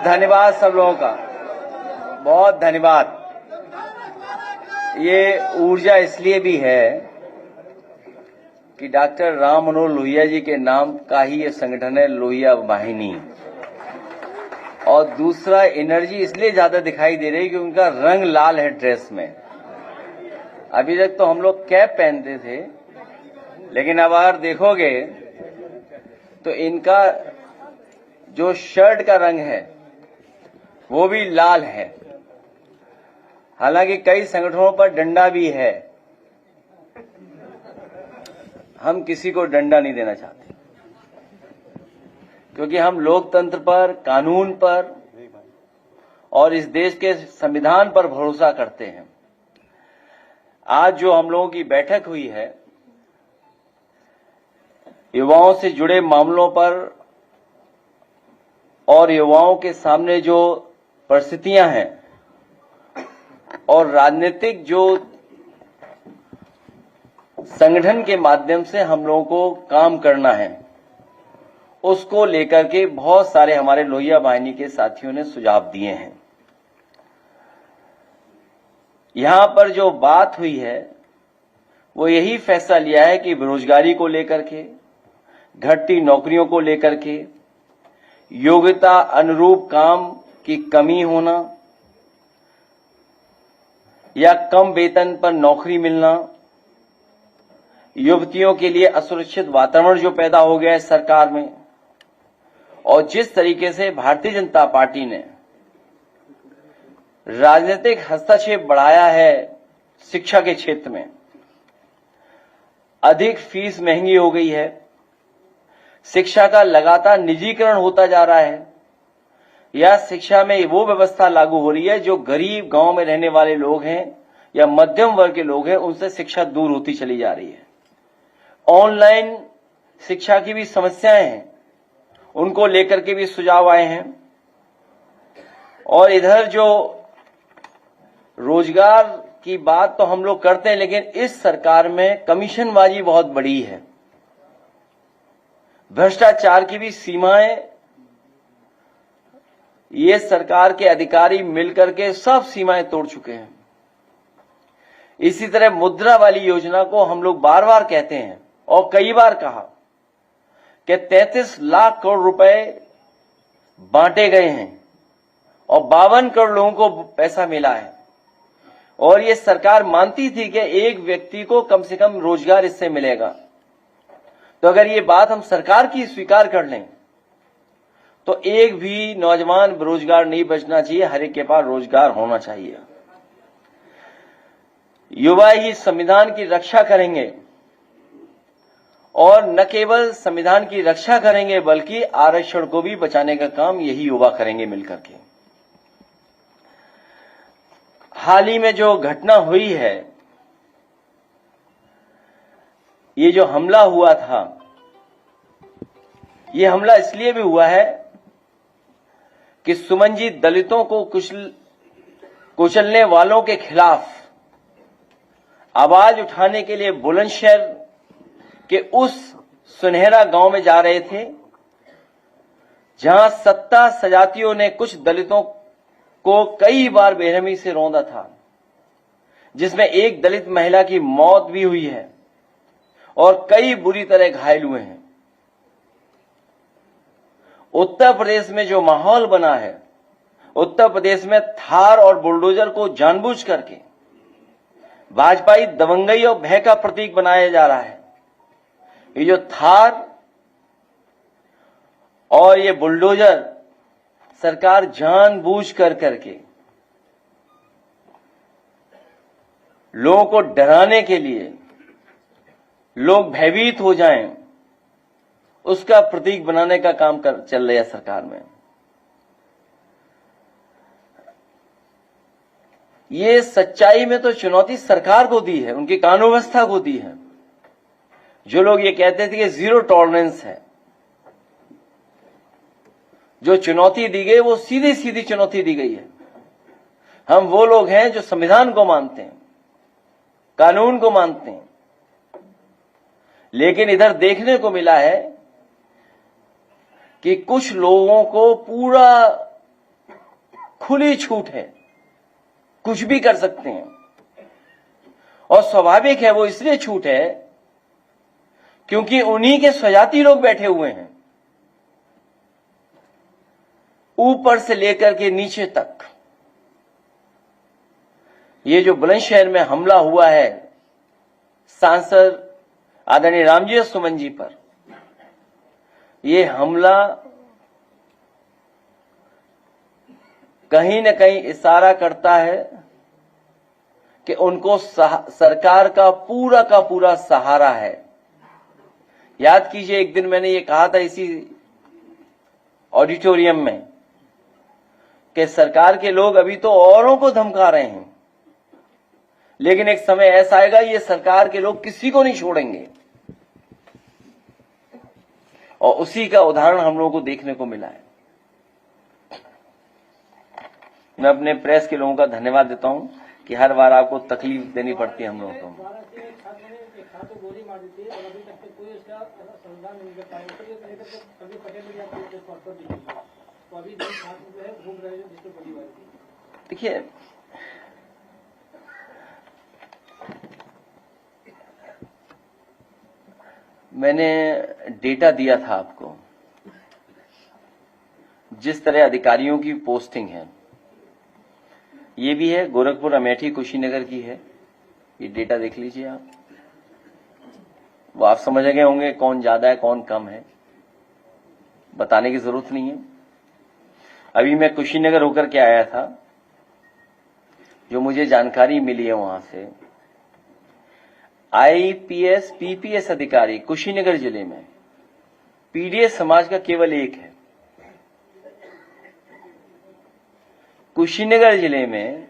धन्यवाद सब लोगों का, बहुत धन्यवाद। ये ऊर्जा इसलिए भी है कि डॉक्टर राम मनोहर लोहिया जी के नाम का ही ये संगठन है, लोहिया वाहिनी। और दूसरा, एनर्जी इसलिए ज्यादा दिखाई दे रही है कि उनका रंग लाल है ड्रेस में। अभी तक तो हम लोग कैप पहनते थे, लेकिन अब अगर देखोगे तो इनका जो शर्ट का रंग है वो भी लाल है। हालांकि कई संगठनों पर डंडा भी है, हम किसी को डंडा नहीं देना चाहते, क्योंकि हम लोकतंत्र पर, कानून पर और इस देश के संविधान पर भरोसा करते हैं। आज जो हम लोगों की बैठक हुई है, युवाओं से जुड़े मामलों पर और युवाओं के सामने जो परिस्थितियां हैं और राजनीतिक जो संगठन के माध्यम से हम लोगों को काम करना है, उसको लेकर के बहुत सारे हमारे लोहिया वाहिनी के साथियों ने सुझाव दिए हैं। यहां पर जो बात हुई है वो यही फैसला लिया है कि बेरोजगारी को लेकर के, घटती नौकरियों को लेकर के, योग्यता अनुरूप काम की कमी होना या कम वेतन पर नौकरी मिलना, युवतियों के लिए असुरक्षित वातावरण जो पैदा हो गया है सरकार में, और जिस तरीके से भारतीय जनता पार्टी ने राजनीतिक हस्तक्षेप बढ़ाया है शिक्षा के क्षेत्र में, अधिक फीस महंगी हो गई है, शिक्षा का लगातार निजीकरण होता जा रहा है, या शिक्षा में वो व्यवस्था लागू हो रही है जो गरीब गांव में रहने वाले लोग हैं या मध्यम वर्ग के लोग हैं, उनसे शिक्षा दूर होती चली जा रही है। ऑनलाइन शिक्षा की भी समस्याएं हैं, उनको लेकर के भी सुझाव आए हैं। और इधर जो रोजगार की बात तो हम लोग करते हैं, लेकिन इस सरकार में कमीशनबाजी बहुत बड़ी है, भ्रष्टाचार की भी सीमाएं, ये सरकार के अधिकारी मिलकर के सब सीमाएं तोड़ चुके हैं। इसी तरह मुद्रा वाली योजना को हम लोग बार बार कहते हैं और कई बार कहा कि 33 लाख करोड़ रुपए बांटे गए हैं और 52 करोड़ लोगों को पैसा मिला है, और ये सरकार मानती थी कि एक व्यक्ति को कम से कम रोजगार इससे मिलेगा। तो अगर ये बात हम सरकार की स्वीकार कर लें तो एक भी नौजवान बेरोजगार नहीं बचना चाहिए, हर एक के पास रोजगार होना चाहिए। युवा ही संविधान की रक्षा करेंगे, और न केवल संविधान की रक्षा करेंगे बल्कि आरक्षण को भी बचाने का काम यही युवा करेंगे मिलकर के। हाल ही में जो घटना हुई है, ये जो हमला हुआ था, ये हमला इसलिए भी हुआ है कि सुमनजीत दलितों को कुचलने वालों के खिलाफ आवाज उठाने के लिए बुलंदशहर के उस सुनहरा गांव में जा रहे थे, जहां सत्ता सजातियों ने कुछ दलितों को कई बार बेरहमी से रौंदा था, जिसमें एक दलित महिला की मौत भी हुई है और कई बुरी तरह घायल हुए हैं। उत्तर प्रदेश में जो माहौल बना है, उत्तर प्रदेश में थार और बुलडोजर को जानबूझ करके भाजपाई दबंगई और भय का प्रतीक बनाया जा रहा है। ये जो थार और ये बुलडोजर सरकार जानबूझ करके लोगों को डराने के लिए, लोग भयभीत हो जाएं, उसका प्रतीक बनाने का काम चल रहा है सरकार में। ये सच्चाई में तो चुनौती सरकार को दी है, उनकी कानून व्यवस्था को दी है। जो लोग ये कहते थे कि जीरो टॉलरेंस है, जो चुनौती दी गई वो सीधी सीधी चुनौती दी गई है। हम वो लोग हैं जो संविधान को मानते हैं, कानून को मानते हैं, लेकिन इधर देखने को मिला है कि कुछ लोगों को पूरा खुली छूट है, कुछ भी कर सकते हैं। और स्वाभाविक है, वो इसलिए छूट है क्योंकि उन्हीं के स्वजाति लोग बैठे हुए हैं, ऊपर से लेकर के नीचे तक। ये जो बुलंदशहर में हमला हुआ है सांसद आदरणीय रामजी सुमन जी पर, ये हमला कहीं न कहीं इशारा करता है कि उनको सरकार का पूरा सहारा है। याद कीजिए, एक दिन मैंने ये कहा था इसी ऑडिटोरियम में कि सरकार के लोग अभी तो औरों को धमका रहे हैं, लेकिन एक समय ऐसा आएगा ये सरकार के लोग किसी को नहीं छोड़ेंगे। और उसी का उदाहरण हम लोगों को देखने को मिला है। मैं अपने प्रेस के लोगों का धन्यवाद देता हूं कि हर बार आपको तकलीफ देनी पड़ती है हम लोगों को। देखिए, मैंने डेटा दिया था आपको, जिस तरह अधिकारियों की पोस्टिंग है, ये भी है गोरखपुर, अमेठी, कुशीनगर की है। ये डेटा देख लीजिए आप, वो आप समझ गए होंगे कौन ज्यादा है कौन कम है, बताने की जरूरत नहीं है। अभी मैं कुशीनगर होकर के आया था, जो मुझे जानकारी मिली है वहां से, आईपीएस पीपीएस अधिकारी कुशीनगर जिले में पीडीएस समाज का केवल एक है। कुशीनगर जिले में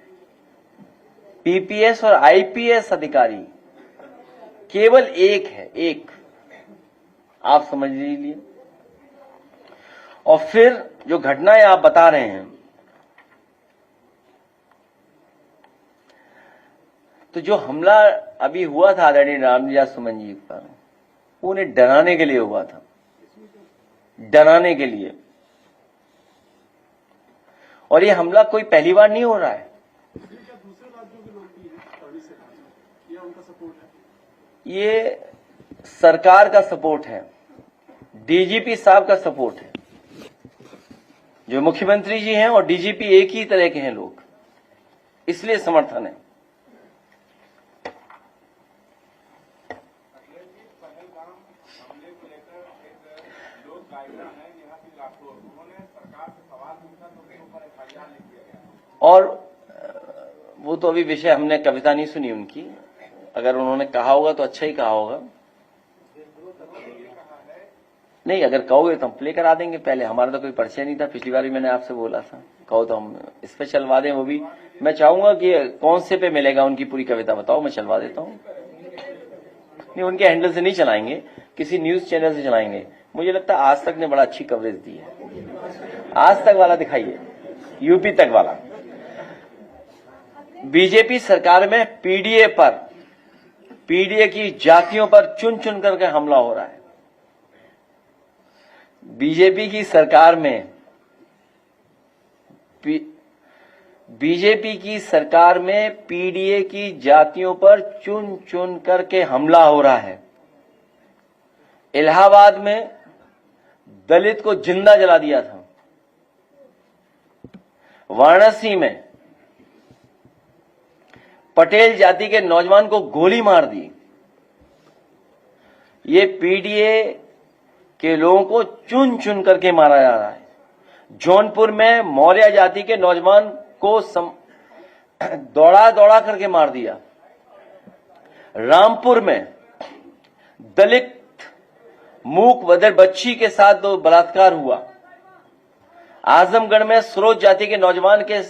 पीपीएस और आईपीएस अधिकारी केवल एक है, एक, आप समझ लीजिए। और फिर जो घटनाएं आप बता रहे हैं, तो जो हमला अभी हुआ था आदरणीय रामजी सुमन जी पर, वो उन्हें डराने के लिए हुआ था, डराने के लिए। और ये हमला कोई पहली बार नहीं हो रहा है। ये सरकार का सपोर्ट है, डीजीपी साहब का सपोर्ट है। जो मुख्यमंत्री जी हैं और डीजीपी एक ही तरह के हैं लोग, इसलिए समर्थन है। और वो तो अभी विषय हमने कविता नहीं सुनी उनकी, अगर उन्होंने कहा होगा तो अच्छा ही कहा होगा। नहीं, अगर कहोगे तो हम प्ले करा देंगे। पहले हमारा तो कोई परिचय नहीं था, पिछली बार भी मैंने आपसे बोला था, कहो तो हम इस पे चलवा दें। वो भी मैं चाहूंगा कि कौन से पे मिलेगा उनकी पूरी कविता बताओ, मैं चलवा देता हूँ। नहीं, उनके हैंडल से नहीं चलाएंगे, किसी न्यूज चैनल से चलाएंगे। मुझे लगता है आज तक ने बड़ा अच्छी कवरेज दी है। आज तक वाला दिखाइए, यूपी तक वाला। बीजेपी सरकार में पीडीए पर, पीडीए की जातियों पर चुन चुन करके हमला हो रहा है। बीजेपी की सरकार में, बीजेपी की सरकार में पीडीए की जातियों पर चुन चुन करके हमला हो रहा है। इलाहाबाद में दलित को जिंदा जला दिया था। वाराणसी में पटेल जाति के नौजवान को गोली मार दी। ये पीडीए के लोगों को चुन चुन करके मारा जा रहा है। जौनपुर में मौर्य जाति के नौजवान को दौड़ा दौड़ा करके मार दिया। रामपुर में दलित मूक बधिर बच्ची के साथ दो बलात्कार हुआ। आजमगढ़ में स्रोत जाति के नौजवान के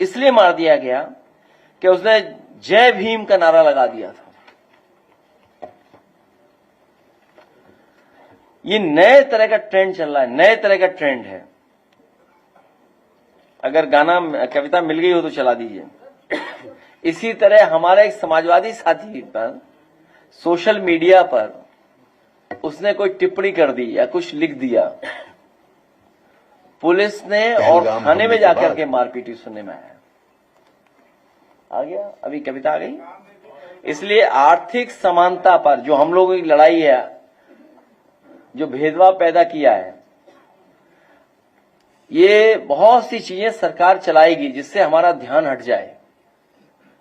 इसलिए मार दिया गया कि उसने जय भीम का नारा लगा दिया था। ये नए तरह का ट्रेंड चल रहा है, नए तरह का ट्रेंड है। अगर गाना कविता मिल गई हो तो चला दीजिए। इसी तरह हमारा एक समाजवादी साथी पर सोशल मीडिया पर उसने कोई टिप्पणी कर दी या कुछ लिख दिया, पुलिस ने और थाने में जाकर के मारपीट सुनने में आया। आ गया, अभी कविता आ गई। इसलिए आर्थिक समानता पर जो हम लोगों की लड़ाई है, जो भेदभाव पैदा किया है, ये बहुत सी चीजें सरकार चलाएगी जिससे हमारा ध्यान हट जाए।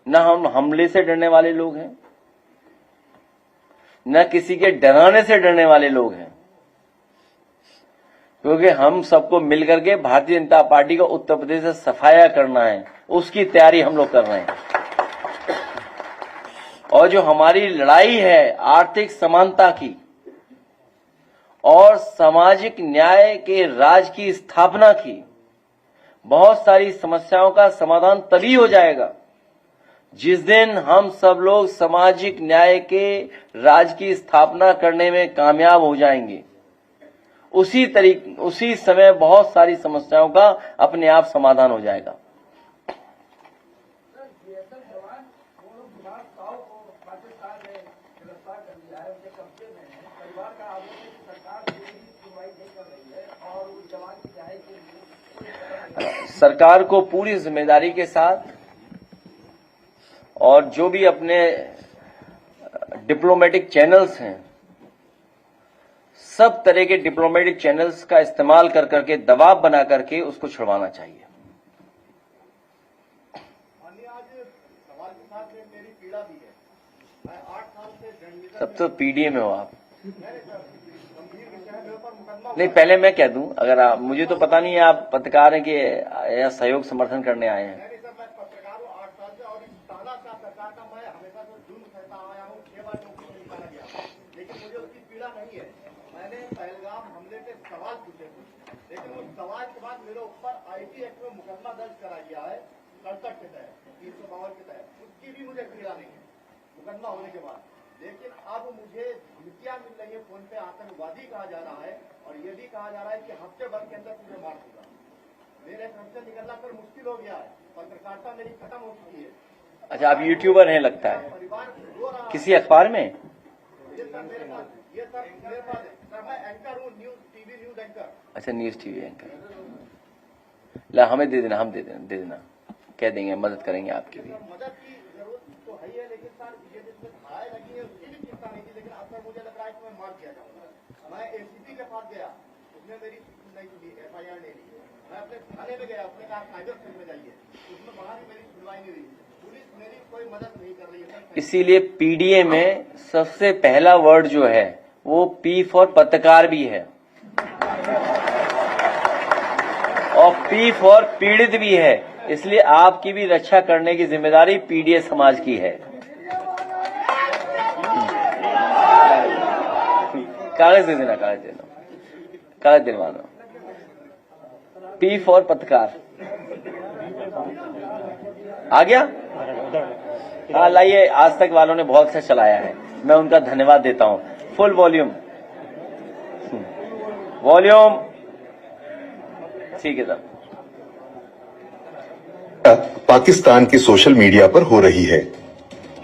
न हम हमले से डरने वाले लोग हैं, न किसी के डराने से डरने वाले लोग हैं, क्योंकि हम सबको मिलकर के भारतीय जनता पार्टी को उत्तर प्रदेश से सफाया करना है, उसकी तैयारी हम लोग कर रहे हैं। और जो हमारी लड़ाई है आर्थिक समानता की और सामाजिक न्याय के राज की स्थापना की, बहुत सारी समस्याओं का समाधान तभी हो जाएगा जिस दिन हम सब लोग सामाजिक न्याय के राज की स्थापना करने में कामयाब हो जाएंगे। उसी समय बहुत सारी समस्याओं का अपने आप समाधान हो जाएगा। सरकार को पूरी जिम्मेदारी के साथ और जो भी अपने डिप्लोमेटिक चैनल्स हैं, सब तरह के डिप्लोमेटिक चैनल्स का इस्तेमाल कर करके दबाव बना करके उसको छुड़वाना चाहिए। तब तो पीडीए में हो आप। नहीं, पहले मैं कह दूं, अगर आप, मुझे तो पता नहीं है आप पत्रकार हैं कि या सहयोग समर्थन करने आए हैं। मैंने पहलगाम हमले पे सवाल पूछे थे, लेकिन उस सवाल के बाद मेरे ऊपर आईटी एक्ट में मुकदमा दर्ज करा गया है 67 के तहत, 352 के तहत। उसकी भी मुझे पीड़ा नहीं है मुकदमा होने के बाद। लेकिन अब मुझे धमकियां मिल रही है, फोन पे आतंकवादी कहा जा रहा है और ये भी कहा जा रहा है कि हफ्ते भर के अंदर तुझे मार दूंगा। मेरे घर से निकलना फिर मुश्किल हो गया है, पत्रकारिता मेरी खत्म हो चुकी है। अच्छा, आप यूट्यूबर हैं लगता है, किसी अखबार में? ये सर मेरे पास सर मैं एंकर हूँ, टीवी न्यूज एंकर। अच्छा, न्यूज टीवी एंकर। ला, हमें दे देना, हम दे देना, कह देंगे, मदद करेंगे आपकी भी। मदद की जरूरत तो है ही है, लेकिन सर ये जिसमें धाराएं लगी है उसकी भी चिंता नहीं थी। लेकिन अब तक मुझे लग रहा है कि मैं मार दिया जाऊंगा। मैं एसीपी के पास गया, उसने मेरी नहीं सुनी, FIR नहीं ली। मैं अपने थाने में गया, उसने कहा साइबर सेल में जाइए, उसमें वहां भी मेरी सुनवाई नहीं हुई। पुलिस मेरी कोई मदद नहीं कर रही है। इसीलिए पीडीए में सबसे पहला वर्ड जो है वो P फॉर पत्रकार भी है और P फॉर पीड़ित भी है। इसलिए आपकी भी रक्षा करने की जिम्मेदारी पीडीए समाज की है। कागज दे देना, कागज दिलवा दो। P फॉर पत्रकार आ गया। हाँ, लाइए, आज तक वालों ने बहुत अच्छा चलाया है, मैं उनका धन्यवाद देता हूं। फुल वॉल्यूम ठीक है साहब। पाकिस्तान की सोशल मीडिया पर हो रही है।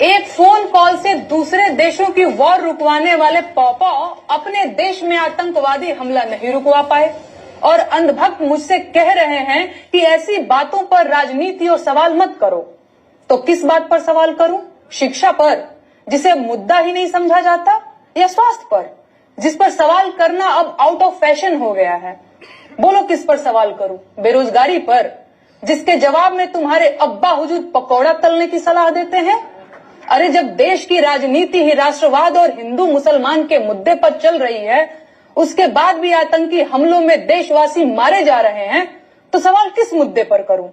एक फोन कॉल से दूसरे देशों की वॉर रुकवाने वाले पॉपा अपने देश में आतंकवादी हमला नहीं रुकवा पाए और अंधभक्त मुझसे कह रहे हैं कि ऐसी बातों पर राजनीति और सवाल मत करो। तो किस बात पर सवाल करूं? शिक्षा पर, जिसे मुद्दा ही नहीं समझा जाता, या स्वास्थ्य पर, जिस पर सवाल करना अब आउट ऑफ फैशन हो गया है? बोलो किस पर सवाल करूं? बेरोजगारी पर, जिसके जवाब में तुम्हारे अब्बा हुजूर पकौड़ा तलने की सलाह देते हैं? अरे जब देश की राजनीति ही राष्ट्रवाद और हिंदू मुसलमान के मुद्दे पर चल रही है, उसके बाद भी आतंकी हमलों में देशवासी मारे जा रहे हैं, तो सवाल किस मुद्दे पर करूं?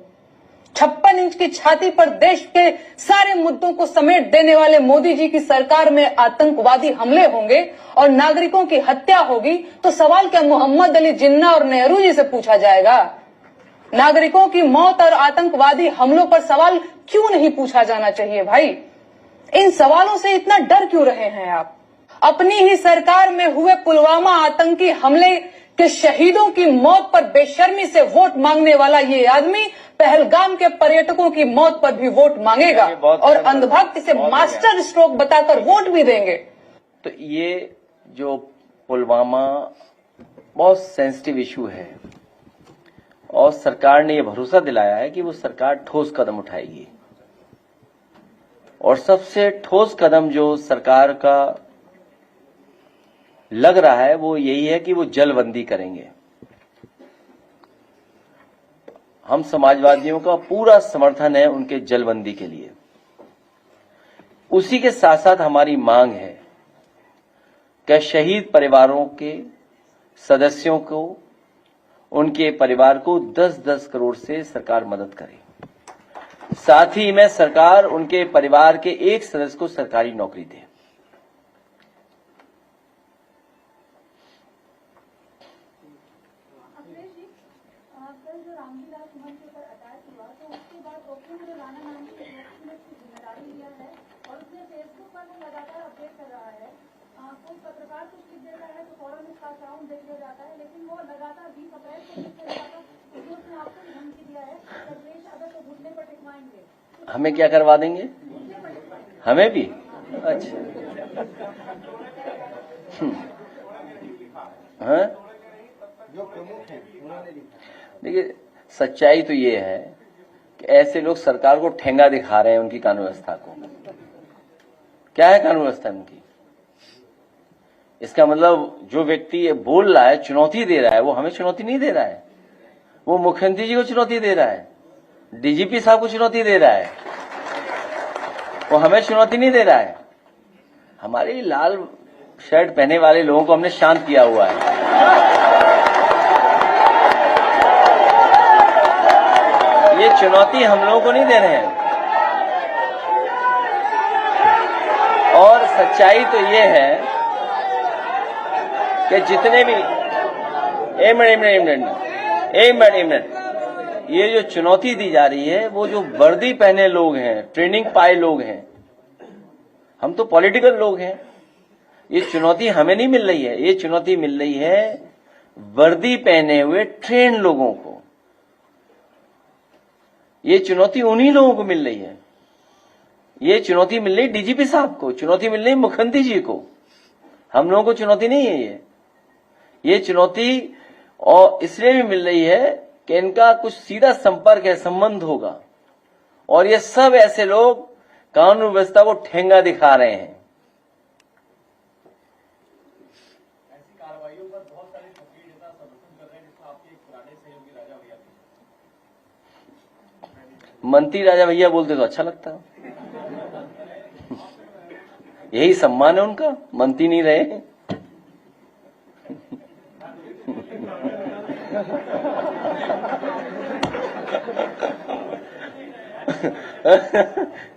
56 इंच की छाती पर देश के सारे मुद्दों को समेट देने वाले मोदी जी की सरकार में आतंकवादी हमले होंगे और नागरिकों की हत्या होगी, तो सवाल क्या मोहम्मद अली जिन्ना और नेहरू जी से पूछा जाएगा? नागरिकों की मौत और आतंकवादी हमलों पर सवाल क्यों नहीं पूछा जाना चाहिए भाई? इन सवालों से इतना डर क्यों रहे हैं आप? अपनी ही सरकार में हुए पुलवामा आतंकी हमले के शहीदों की मौत पर बेशर्मी से वोट मांगने वाला ये आदमी पहलगाम के पर्यटकों की मौत पर भी वोट मांगेगा और अंधभक्त इसे मास्टर स्ट्रोक बताकर वोट भी देंगे। तो ये जो पुलवामा बहुत सेंसिटिव इशू है, और सरकार ने यह भरोसा दिलाया है कि वो सरकार ठोस कदम उठाएगी। और सबसे ठोस कदम जो सरकार का लग रहा है वो यही है कि वो जलबंदी करेंगे। हम समाजवादियों का पूरा समर्थन है उनके जलबंदी के लिए। उसी के साथ साथ हमारी मांग है कि शहीद परिवारों के सदस्यों को, उनके परिवार को 10-10 करोड़ से सरकार मदद करे। साथ ही में सरकार उनके परिवार के एक सदस्य को सरकारी नौकरी दे। कोई पत्रकार कुछ लिख देता है तो फौरन उसका अकाउंट देख लिया जाता है, लेकिन वो लगातार 20 अप्रैल को लिख देता था। उसने आपको धमकी दिया है कि अखिलेश अगर तो घुटने पर टिकवाएंगे। हमें क्या करवा देंगे? हमें भी? अच्छा। हाँ? देखिए, सच्चाई तो ये है कि ऐसे लोग सरकार को ठेंगा दिखा रहे हैं उनकी कानून व्यवस्था को। क्या है कानून व्यवस्था उनकी? इसका मतलब जो व्यक्ति ये बोल रहा है, चुनौती दे रहा है, वो हमें चुनौती नहीं दे रहा है, वो मुख्यमंत्री जी को चुनौती दे रहा है, डीजीपी साहब को चुनौती दे रहा है, वो हमें चुनौती नहीं दे रहा है। हमारे लाल शर्ट पहने वाले लोगों को हमने शांत किया हुआ है। ये चुनौती हम लोगों को नहीं दे रहे हैं। और सच्चाई तो ये है कि जितने भी एक मिनट ये जो चुनौती दी जा रही है वो जो वर्दी पहने लोग हैं, ट्रेनिंग पाए लोग हैं, हम तो पॉलिटिकल लोग हैं। ये चुनौती हमें नहीं मिल रही है, ये चुनौती मिल रही है वर्दी पहने हुए ट्रेन लोगों को। ये चुनौती उन्हीं लोगों को मिल रही है। ये चुनौती मिल रही डीजीपी साहब को, चुनौती मिल रही मुख्यमंत्री जी को। हम लोगों को चुनौती नहीं है ये चुनौती और इसलिए भी मिल रही है कि इनका कुछ सीधा संपर्क है, संबंध होगा। और ये सब ऐसे लोग कानून व्यवस्था को ठेंगा दिखा रहे हैं। ऐसी कार्रवाइयों पर बहुत सारे क्षत्रिय नेता समर्थन कर रहे हैं, जिसमें आपके एक पुराने सहयोगी राजा भैया थे। मंत्री राजा भैया बोलते तो अच्छा लगता। यही सम्मान है उनका, मंत्री नहीं रहे।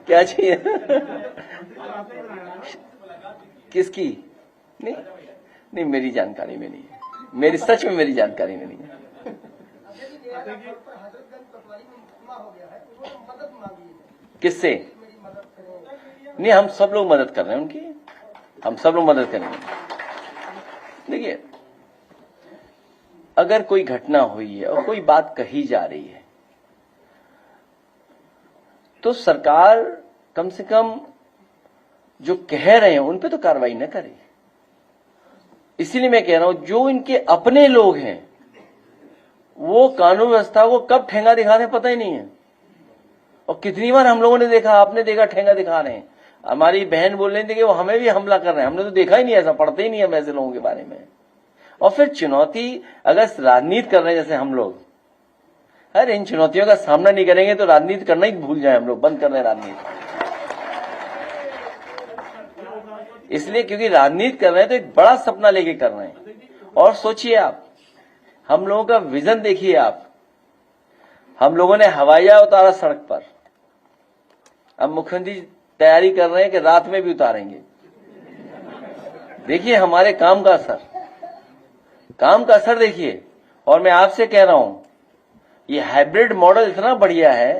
क्या चाहिए? किसकी? नहीं मेरी जानकारी में नहीं है, मेरी सच में मेरी जानकारी में नहीं है। किससे? नहीं, हम सब लोग मदद कर रहे हैं उनकी, हम सब लोग मदद करेंगे। देखिए, अगर कोई घटना हुई है और कोई बात कही जा रही है तो सरकार कम से कम जो कह रहे हैं उन पे तो कार्रवाई न करे। इसीलिए मैं कह रहा हूं जो इनके अपने लोग हैं वो कानून व्यवस्था को कब ठेंगा दिखाते पता ही नहीं है। और कितनी बार हम लोगों ने देखा, आपने देखा, ठेंगा दिखा रहे हैं। हमारी बहन बोल रही थी कि वो हमें भी हमला कर रहे हैं, हमने तो देखा ही नहीं, ऐसा पढ़ते ही नहीं हम ऐसे लोगों के बारे में। और फिर चुनौती अगर राजनीति कर रहे हैं जैसे हम लोग, अरे इन चुनौतियों का सामना नहीं करेंगे तो राजनीति करना ही भूल जाए हम लोग, बंद कर रहे हैं राजनीति। इसलिए क्योंकि राजनीति कर रहे हैं तो एक बड़ा सपना लेके कर रहे हैं। और सोचिए आप, हम लोगों का विजन देखिए आप, हम लोगों ने हवाईया उतारा सड़क पर, अब मुख्यमंत्री तैयारी कर रहे हैं कि रात में भी उतारेंगे। देखिए हमारे काम का असर देखिए। और मैं आपसे कह रहा हूं ये हाइब्रिड मॉडल इतना बढ़िया है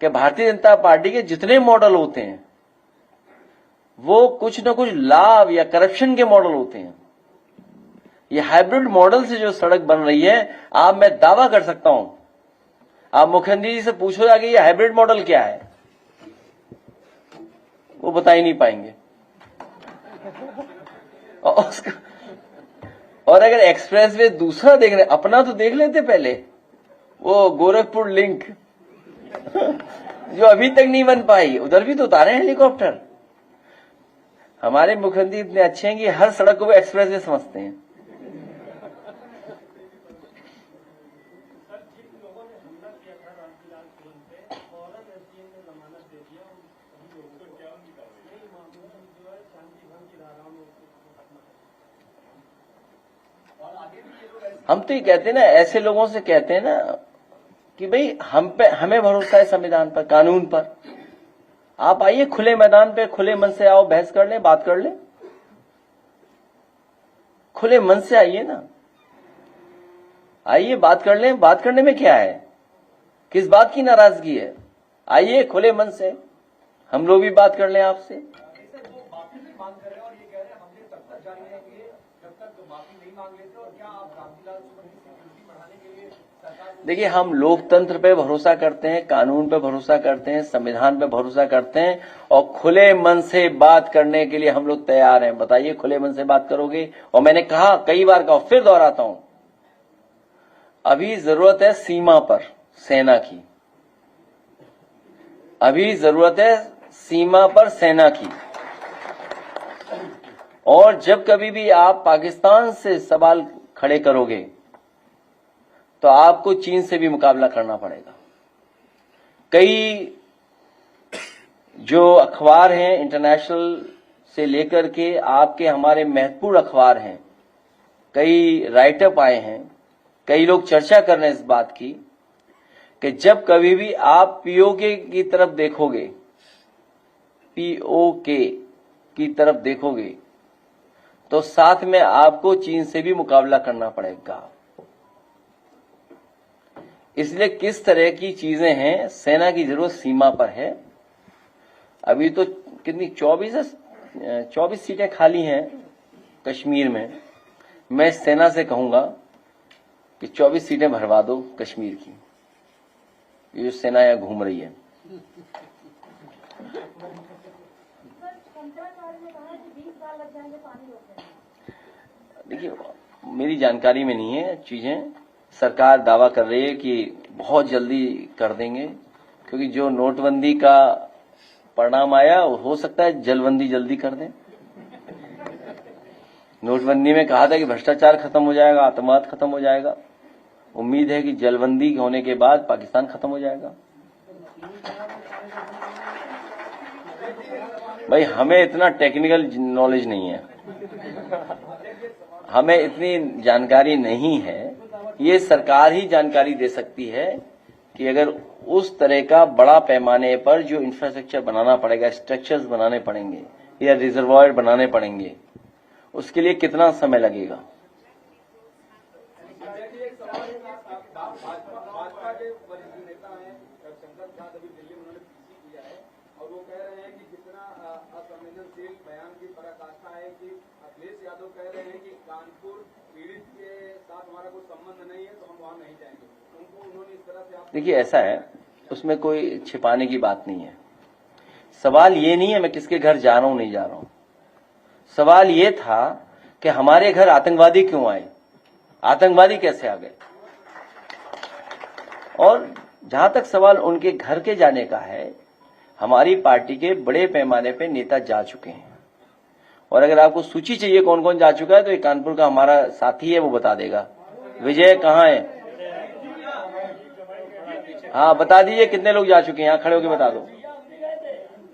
कि भारतीय जनता पार्टी के जितने मॉडल होते हैं वो कुछ न कुछ लाभ या करप्शन के मॉडल होते हैं। ये हाइब्रिड मॉडल से जो सड़क बन रही है, आप मैं दावा कर सकता हूं, आप मुख्यमंत्री जी से पूछो जाके ये हाइब्रिड मॉडल क्या है, वो बता ही नहीं पाएंगे। और अगर एक्सप्रेस वे दूसरा देख रहे, अपना तो देख लेते पहले, वो गोरखपुर लिंक जो अभी तक नहीं बन पाई, उधर भी तो उतारे हैं हेलीकॉप्टर। हमारे मुख्यमंत्री इतने अच्छे हैं कि हर सड़क को एक्सप्रेस वे समझते हैं। हम तो ये कहते हैं ना, ऐसे लोगों से कहते हैं ना कि भाई हमें भरोसा है संविधान पर, कानून पर। आप आइए खुले मैदान पे, खुले मन से आओ, बहस कर लें, बात कर लें, खुले मन से आइए ना, आइए बात कर लें। बात करने में क्या है, किस बात की नाराजगी है? आइए खुले मन से, हम लोग भी बात कर लें आपसे। देखिए, हम लोकतंत्र पे भरोसा करते हैं, कानून पे भरोसा करते हैं, संविधान पे भरोसा करते हैं, और खुले मन से बात करने के लिए हम लोग तैयार हैं। बताइए, खुले मन से बात करोगे? और मैंने कहा, कई बार कहा, फिर दोहराता हूं, अभी जरूरत है सीमा पर सेना की, अभी जरूरत है सीमा पर सेना की। और जब कभी भी आप पाकिस्तान से सवाल खड़े करोगे तो आपको चीन से भी मुकाबला करना पड़ेगा। कई जो अखबार हैं इंटरनेशनल से लेकर के आपके हमारे महत्वपूर्ण अखबार हैं, कई राइटअप आए हैं, कई लोग चर्चा कर रहे हैं इस बात की कि जब कभी भी आप पीओके की तरफ देखोगे, पीओके की तरफ देखोगे, तो साथ में आपको चीन से भी मुकाबला करना पड़ेगा। इसलिए किस तरह की चीजें हैं, सेना की जरूरत सीमा पर है। अभी तो कितनी 24 सीटें खाली हैं कश्मीर में। मैं सेना से कहूंगा कि 24 सीटें भरवा दो कश्मीर की, ये जो सेना यहां घूम रही है। देखिए, मेरी जानकारी में नहीं है चीजें। सरकार दावा कर रही है कि बहुत जल्दी कर देंगे, क्योंकि जो नोटबंदी का परिणाम आया, हो सकता है जलबंदी जल्दी कर दें। नोटबंदी में कहा था कि भ्रष्टाचार खत्म हो जाएगा, आतंकवाद खत्म हो जाएगा। उम्मीद है कि जलबंदी होने के बाद पाकिस्तान खत्म हो जाएगा। भाई, हमें इतना टेक्निकल नॉलेज नहीं है, हमें इतनी जानकारी नहीं है। ये सरकार ही जानकारी दे सकती है कि अगर उस तरह का बड़ा पैमाने पर जो इंफ्रास्ट्रक्चर बनाना पड़ेगा, स्ट्रक्चर्स बनाने पड़ेंगे या रिजर्वायर बनाने पड़ेंगे, उसके लिए कितना समय लगेगा। बयान की पराकाष्ठा है कि अखिलेश यादव कह रहे हैं कि कानपुर पीड़ित के साथ हमारा कोई संबंध नहीं है, तो हम वहां नहीं जाएंगे। उनको उन्होंने इस तरह से। देखिए, ऐसा है, उसमें कोई छिपाने की बात नहीं है। सवाल ये नहीं है मैं किसके घर जा रहा हूं नहीं जा रहा हूं। सवाल ये था कि हमारे घर आतंकवादी क्यों आए, आतंकवादी कैसे आ गए। और जहां तक सवाल उनके घर के जाने का है, हमारी पार्टी के बड़े पैमाने पे नेता जा चुके हैं। और अगर आपको सूची चाहिए कौन कौन जा चुका है, तो एक कानपुर का हमारा साथी है, वो बता देगा। विजय कहाँ है? हाँ, बता दीजिए कितने लोग जा चुके हैं, यहाँ खड़े होकर बता दो।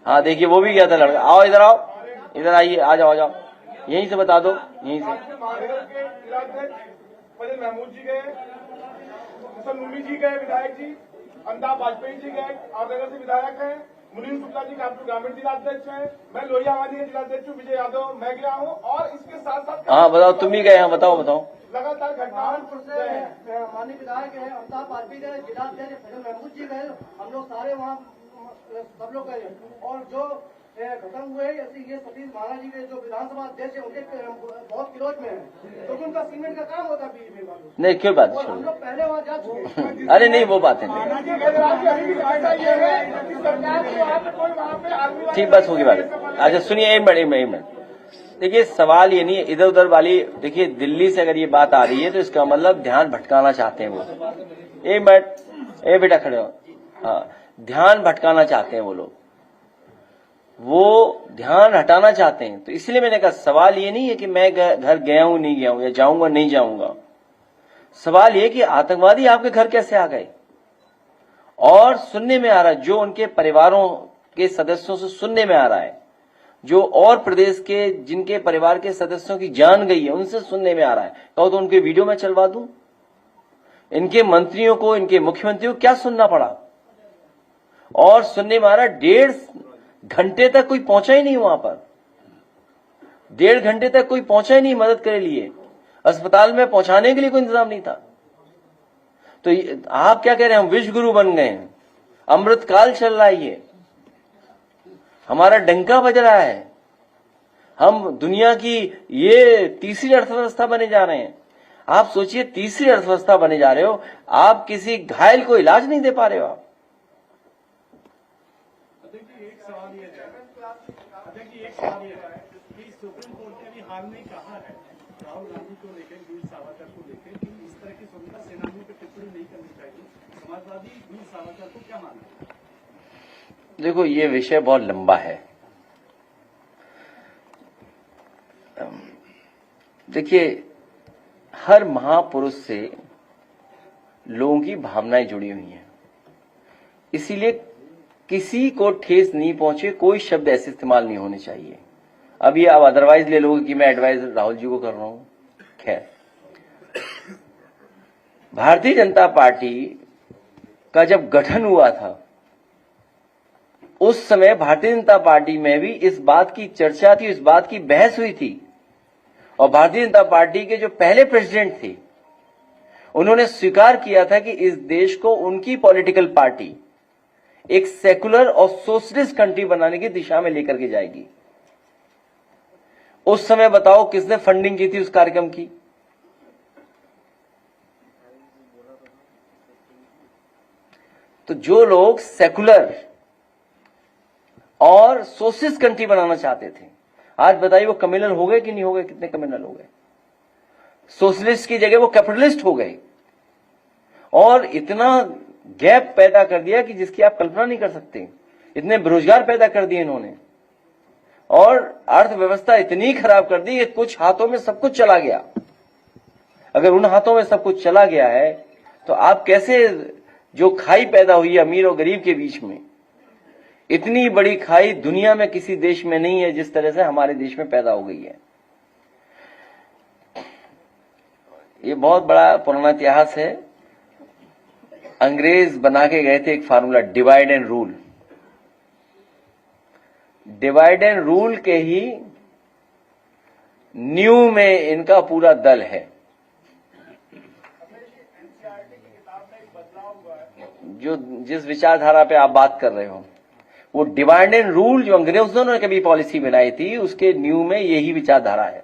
हाँ, देखिए, वो भी गया था लड़का। आओ इधर, आओ इधर, आइए, आ जाओ, आ जाओ, यहीं से बता दो, यहीं से। महमूद जी गए, मुसलमुमी जी गए, विधायक जी, अमिताभ वाजपेयी जी गए, आदनगर से विधायक हैं, मुनीम शुक्ला जी कानपुर ग्रामीण जिलाध्यक्ष हैं, मैं लोहियावादी के जिलाध्यक्ष हूँ, विजय यादव मैं गया हूँ। और इसके साथ साथ हाँ, बताओ, तुम भी गए? हाँ, बताओ बताओ। लगातार कानपुर से माननीय विधायक है अमिताभ वाजपेयी गए, जिलाध्यक्ष महमूद जी गए, हम लोग सारे वहाँ सब लोग गए। और जो खत्म हुए, ये सतीश महाराज जी के जो विधानसभा अध्यक्ष है, उनके बहुत विरोध में है, क्योंकि उनका सीमेंट का काम होता है। नहीं, क्यों बात, हम लोग पहले वहाँ जा चुके हैं। अरे नहीं, वो बातें नहीं। ठीक, बस होगी बात। अच्छा सुनिए, एक मिनट। देखिए, सवाल ये नहीं है इधर उधर वाली। देखिए, दिल्ली से अगर ये बात आ रही है तो इसका मतलब ध्यान भटकाना चाहते हैं वो। एक मिनट, ए बेटा खड़े हो। हाँ, ध्यान भटकाना चाहते हैं वो लोग, वो ध्यान हटाना चाहते हैं। तो इसलिए मैंने कहा सवाल ये नहीं है कि मैं घर गया हूं नहीं गया हूं या जाऊंगा नहीं जाऊंगा, सवाल ये कि आतंकवादी आपके घर कैसे आ गए। और सुनने में आ रहा है, जो उनके परिवारों के सदस्यों से सुनने में आ रहा है, जो और प्रदेश के जिनके परिवार के सदस्यों की जान गई है उनसे सुनने में आ रहा है। कहो तो उनके वीडियो में चलवा दूं। इनके मंत्रियों को, इनके मुख्यमंत्रियों को क्या सुनना पड़ा। और सुनने में आ रहा है 1.5 घंटे तक कोई पहुंचा ही नहीं वहां पर, 1.5 घंटे तक कोई पहुंचा ही नहीं मदद के लिए, अस्पताल में पहुंचाने के लिए कोई इंतजाम नहीं था। तो आप क्या कह रहे हैं, हम विश्व गुरु बन गए हैं, अमृतकाल चल रहा है, ये हमारा डंका बज रहा है, हम दुनिया की ये तीसरी अर्थव्यवस्था बने जा रहे हैं। आप सोचिए, तीसरी अर्थव्यवस्था बने जा रहे हो, आप किसी घायल को इलाज नहीं दे पा रहे हो। आप सुप्रीम कोर्ट ने भी हाल में कहा है राहुल गांधी को लेकर, वीर सावरकर को लेकर कि इस तरह की स्वतंत्रता सेनानियों पर टिप्पणी नहीं करनी चाहिए। समाजवादी वीर सावरकर को क्या मानते हैं? देखो, ये विषय बहुत लंबा है। देखिए, हर महापुरुष से लोगों की भावनाएं जुड़ी हुई हैं, इसीलिए किसी को ठेस नहीं पहुंचे कोई शब्द ऐसे इस्तेमाल नहीं होने चाहिए। अब ये आप अदरवाइज ले लोगे कि मैं एडवाइस राहुल जी को कर रहा हूं। खैर, भारतीय जनता पार्टी का जब गठन हुआ था उस समय भारतीय जनता पार्टी में भी इस बात की चर्चा थी, इस बात की बहस हुई थी। और भारतीय जनता पार्टी के जो पहले प्रेसिडेंट थे उन्होंने स्वीकार किया था कि इस देश को उनकी पॉलिटिकल पार्टी एक सेकुलर और सोशलिस्ट कंट्री बनाने की दिशा में लेकर के जाएगी। उस समय बताओ किसने फंडिंग की थी उस कार्यक्रम की? तो जो लोग सेकुलर और सोशलिस्ट कंट्री बनाना चाहते थे, आज बताइए वो कम्युनल हो गए कि नहीं हो गए? कितने कम्युनल हो गए? सोशलिस्ट की जगह वो कैपिटलिस्ट हो गए और इतना गैप पैदा कर दिया कि जिसकी आप कल्पना नहीं कर सकते। इतने बेरोजगार पैदा कर दिए इन्होंने और अर्थव्यवस्था इतनी खराब कर दी कि कुछ हाथों में सब कुछ चला गया। अगर उन हाथों में सब कुछ चला गया है तो आप कैसे, जो खाई पैदा हुई है अमीर और गरीब के बीच में, इतनी बड़ी खाई दुनिया में किसी देश में नहीं है जिस तरह से हमारे देश में पैदा हो गई है। ये बहुत बड़ा पुराना इतिहास है। अंग्रेज बना के गए थे एक formula, divide and rule. Divide and rule के ही न्यू में इनका पूरा दल है। जो जिस विचारधारा पे आप बात कर रहे हो, वो डिवाइड एंड रूल जो अंग्रेजों ने कभी पॉलिसी बनाई थी, उसके न्यू में यही विचारधारा है।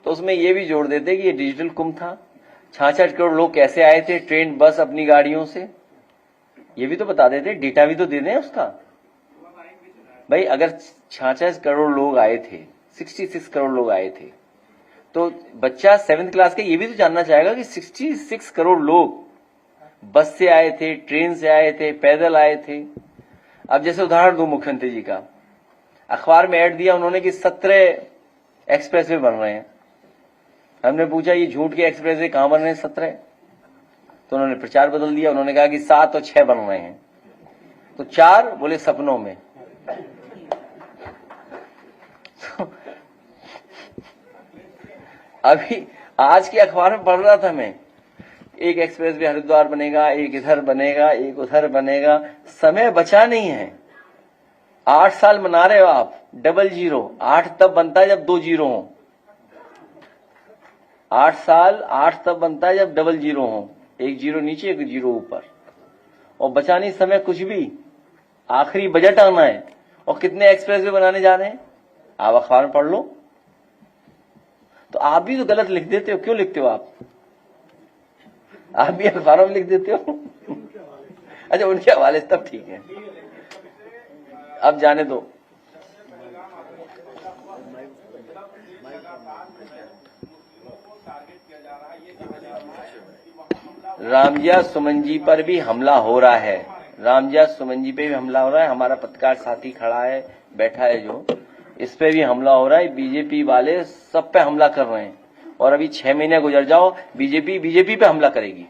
तो उसमें ये भी जोड़ देते कि ये डिजिटल कुंभ था, 66 करोड़ लोग कैसे आए थे ट्रेन बस अपनी गाड़ियों से, ये भी तो बता देते, डेटा भी तो दे दें उसका। भाई अगर 66 करोड़ लोग आए थे, 66 करोड़ लोग आए थे, तो बच्चा 7th क्लास के ये भी तो जानना चाहेगा कि 66 करोड़ लोग बस से आए थे, ट्रेन से आए थे, पैदल आए थे। अब जैसे उदाहरण दूं मुख्यमंत्री जी का, अखबार में ऐड दिया उन्होंने कि 17 एक्सप्रेसवे बन रहे हैं। हमने पूछा ये झूठ के एक्सप्रेसवे कहां बन रहे हैं 17? तो उन्होंने प्रचार बदल दिया, उन्होंने कहा कि 7 और 6 बन रहे हैं। तो 4 बोले सपनों में। अभी आज के अखबार में पढ़ रहा था मैं, एक एक्सप्रेस वे हरिद्वार बनेगा, एक इधर बनेगा, एक उधर बनेगा। समय बचा नहीं है। 8 साल मना रहे हो आप, 00। 8 तब बनता है जब 2 जीरो हो। 8 साल 8 तब बनता है जब 00 हो, एक जीरो नीचे एक जीरो ऊपर। और बचा नहीं समय कुछ भी। आखिरी बजट आना है और कितने एक्सप्रेस वे बनाने जा रहे हैं आप अखबार में पढ़ लो। तो आप भी तो गलत लिख देते हो। क्यों लिखते हो आप भी अखबारों में लिख देते हो। अच्छा, उनके हवाले तब ठीक है। अब जाने दो। रामजिया सुमन जी पर भी हमला हो रहा है, रामजिया सुमन जी पे भी हमला हो रहा है। हमारा पत्रकार साथी खड़ा है, बैठा है जो, इस पे भी हमला हो रहा है। बीजेपी वाले सब पे हमला कर रहे हैं और अभी 6 महीने गुजर जाओ बीजेपी पे हमला करेगी।